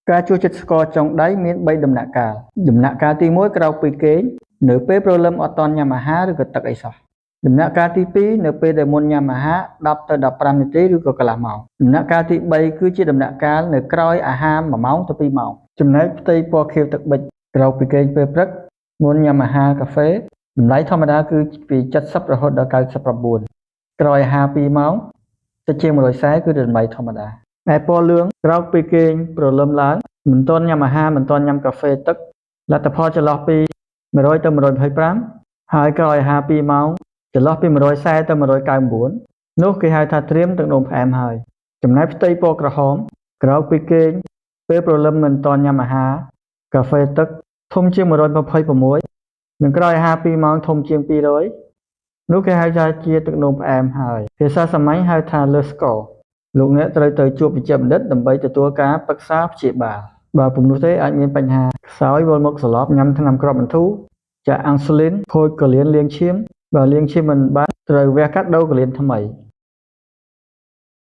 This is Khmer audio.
ការជួសជិតស្ករចុងដៃមាន3ដំណាក់កាលដំណាក់កាលទី1ក្រោយពីគេងនៅពេលព្រលឹមអត់ទាន់ញ៉ាំអាហារឬក៏ទឹកអីសោះដំណាក់កាលទី2នៅពេលដែលមុនញ៉ាំអាហារ10ទៅ15នាទីឬក៏កន្លះម៉ោងដំណាក់កាលទី3គឺជាដំណាក់កាលនៅក្រោយអាហារ1ម៉ោងទៅ2ម៉ោងចំណែកផ្ទៃពណ៌ខៀវទឹកប៊ិចក្រោយពីគេងពេលព្រឹកមុនញ៉ាំអាហារកាហ្វេតម្លៃធម្មតាគឺពី70រហូតដល់99ក្រោយអាហារ2ម៉ោងទៅជាង140គឺតម្លៃធម្មតាតែពណ៌លឿងក្រោយពីគេងព្រលឹមឡើងមិនទាន់ញ៉ាំអាហារមិនទាន់ញ៉ាំកាហ្វេទឹកលទ្ធផលចន្លោះពី100ទៅ125ហើយក្រោយអាហារ2ម៉ោងចន្លោះពី140ទៅ199នោះគេហៅថាត្រៀមទឹកនោមផ្អែមហើយចំណែកផ្ទៃពណ៌ក្រហមក្រោយពីគេងពេលព្រលឹមមិនទាន់ញ៉ាំអាហារកាហ្វេទឹកធំជាង126និងក្រោយអាហារ2ម៉ោងធំជាង200នោះគេហៅថាជាទឹកនោមផ្អែមហើយភាសាសាមញ្ញហៅថា លើសស្ករលោកអ្នកត្រូវទៅជួបវេជ្ជបណ្ឌិតដើម្បីទទួលការប្រឹក្សាព្យាបាលបើពុំនោះទេអាចមានបញ្ហាខ្សោយវិលមុខសន្លប់ញ៉ាំថ្នាំគ្រាប់បន្ធូរចាក់អាំងស៊ូលីនខូចកលៀនលាងឈាមបើលាងឈាមមិនបានត្រូវវះកាត់ដូរកលៀនថ្មី